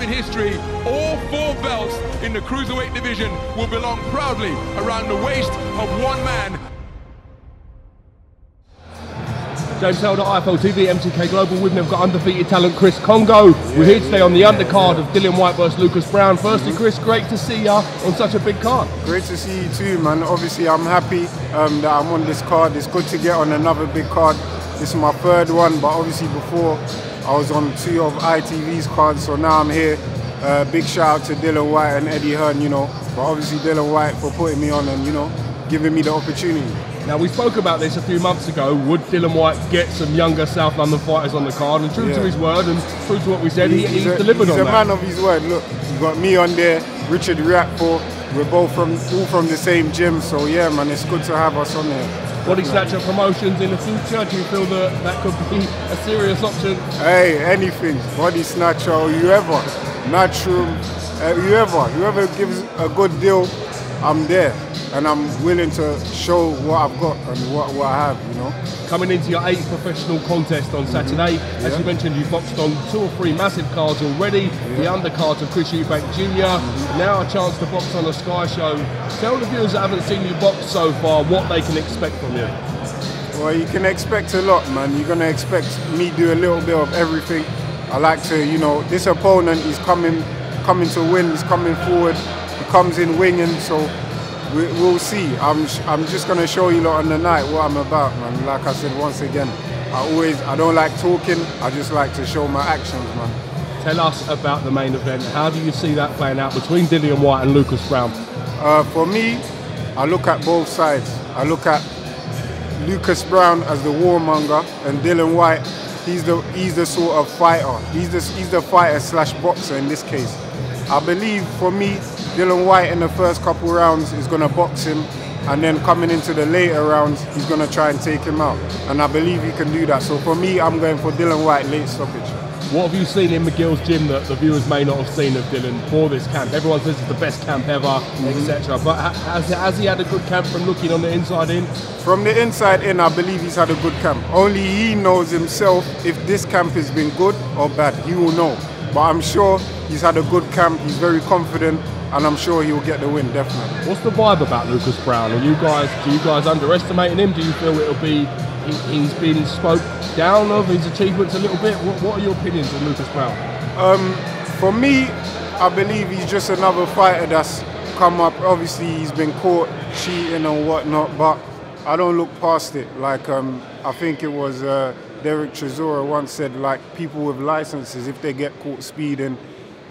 in history, all 4 belts in the cruiserweight division will belong proudly around the waist of one man. James Helder, IFL TV, MTK Global. With me, I've got undefeated talent Chris Kongo. We're here today on the undercard of Dillian White versus Lucas Browne. Firstly, Chris, great to see you on such a big card. Great to see you too, man. Obviously, I'm happy that I'm on this card. It's good to get on another big card. This is my 3rd one, but obviously before I was on 2 of ITV's cards, so now I'm here. Big shout out to Dillian White and Eddie Hearn, you know. But obviously Dillian White for putting me on and, you know, giving me the opportunity. Now, we spoke about this a few months ago. Would Dillian White get some younger South London fighters on the card? And true to his word and true to what we said, he's delivered on that. He's a man of his word. Look, you got me on there, Richard Riakpo. We're both all from the same gym. So, yeah, man, it's good to have us on there. Body Snatcher promotions in the future, do you feel that that could be a serious option? Hey, anything. Body Snatcher or whoever. Natural, whoever gives a good deal, I'm there. And I'm willing to show what I've got and what I have, you know. Coming into your 8th professional contest on Saturday, as you mentioned, you've boxed on 2 or 3 massive cards already. The undercards of Chris Eubank Jr. Now a chance to box on a Sky show. Tell the viewers that haven't seen you box so far what they can expect from you. Well, you can expect a lot, man. You're gonna expect me do a little bit of everything. I like to, you know, this opponent is coming to win. He's coming forward. He comes in winging, so. We'll see. I'm just gonna show you lot on the night what I'm about, man. Like I said once again, I don't like talking. I just like to show my actions, man. Tell us about the main event. How do you see that playing out between Dillian White and Lucas Browne? For me, I look at both sides. I look at Lucas Browne as the warmonger, and Dillian White, he's the sort of fighter. He's the fighter / boxer in this case. I believe for me, Dillian White in the first couple rounds is going to box him, and then coming into the later rounds, he's going to try and take him out. And I believe he can do that. So for me, I'm going for Dillian White late stoppage. What have you seen in McGill's gym that the viewers may not have seen of Dillian for this camp? Everyone says it's the best camp ever, etc. But has he had a good camp from looking on the inside in? From the inside in, I believe he's had a good camp. Only he knows himself if this camp has been good or bad. He will know. But I'm sure he's had a good camp. He's very confident. And I'm sure he'll get the win, definitely. What's the vibe about Lucas Browne? Do you guys underestimating him? Do you feel it'll be he's been spoke down of his achievements a little bit? What are your opinions on Lucas Browne? For me, I believe he's just another fighter that's come up. Obviously, he's been caught cheating and whatnot, but I don't look past it. Like I think it was Derek Chisora once said, like, people with licenses, if they get caught speeding,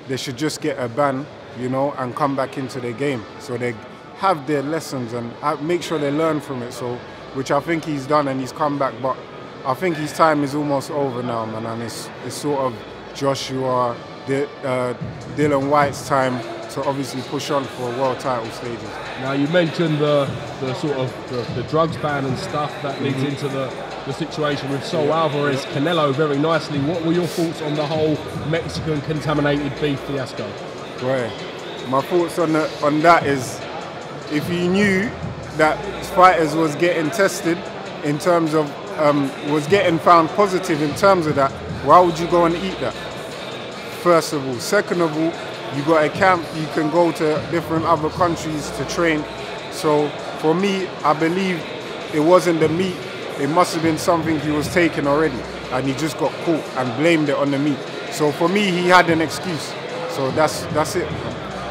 they should just get a ban, you know, and come back into their game. So they have their lessons and make sure they learn from it. So, which I think he's done, and he's come back. But I think his time is almost over now, man. And it's sort of Joshua, Dillian White's time to obviously push on for world title stages. Now, you mentioned the sort of the drugs ban and stuff that leads into the situation with Saul Alvarez, Canelo very nicely. What were your thoughts on the whole Mexican contaminated beef fiasco? Right. My thoughts on that is, if you knew that fighters was getting tested in terms of, was getting found positive in terms of that, why would you go and eat that? First of all. Second of all, you got a camp, you can go to different other countries to train. So for me, I believe it wasn't the meat. It must have been something he was taking already, and he just got caught and blamed it on the meat. So for me, he had an excuse. So that's it.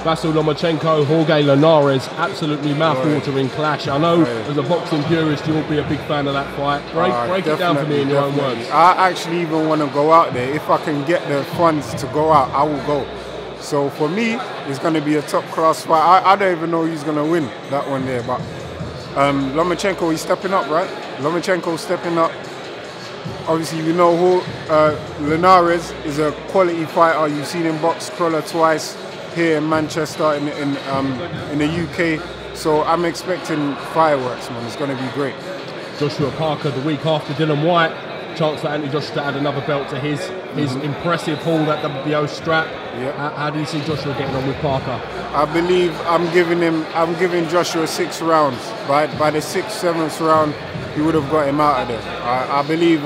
Vasyl Lomachenko, Jorge Linares, absolutely mouth-watering clash. I know as a boxing purist, you'll be a big fan of that fight. Break it down for me in your own words. I actually even want to go out there. If I can get the funds to go out, I will go. So for me, it's going to be a top-class fight. I don't even know who's going to win that one there. But Lomachenko, he's stepping up, right? Lomachenko stepping up. Obviously, you know who Linares is a quality fighter. You've seen him box Crawler twice here in Manchester, in the UK. So I'm expecting fireworks, man. It's going to be great. Joshua Parker the week after Dillian White. Chance for Anthony Joshua to add another belt to his impressive haul, that WBO strap. Yep. How do you see Joshua getting on with Parker? I believe I'm giving Joshua 6 rounds. By the 6th, 7th round, he would have got him out of there. I believe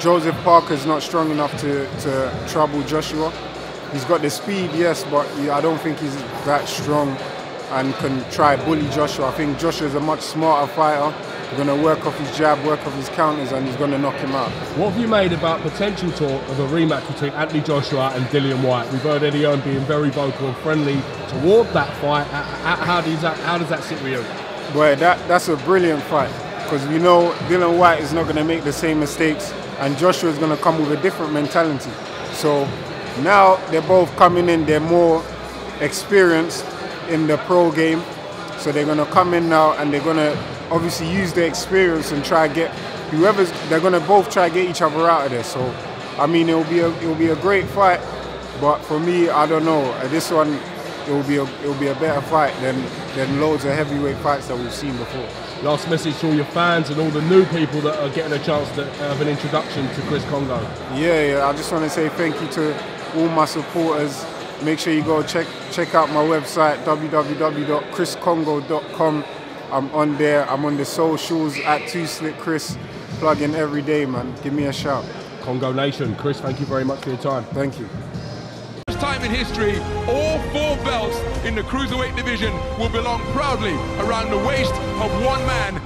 Joseph Parker's not strong enough to trouble Joshua. He's got the speed, yes, but I don't think he's that strong and can try bully Joshua. I think Joshua's a much smarter fighter. He's going to work off his jab, work off his counters, and he's going to knock him out. What have you made about potential talk of a rematch between Anthony Joshua and Dillian White? We've heard Eddie Hearn being very vocal and friendly toward that fight. How does that sit with you? Well, that's a brilliant fight, because we know Dillian White is not going to make the same mistakes, and Joshua is going to come with a different mentality. So now they're both coming in, they're more experienced in the pro game, so they're going to come in now and they're going to obviously use their experience and try to get they're going to both try to get each other out of there. So I mean, it'll be a great fight, but for me, I don't know, this one it'll be a better fight than loads of heavyweight fights that we've seen before. Last message to all your fans and all the new people that are getting a chance to have an introduction to Chris Kongo. Yeah, I just want to say thank you to all my supporters. Make sure you go check out my website, www.chriskongo.com. I'm on there. I'm on the socials at 2SlickChris. Plug in every day, man. Give me a shout. Kongo Nation. Chris, thank you very much for your time. Thank you. First time in history, all 4 belts in the cruiserweight division will belong proudly around the waist of one man.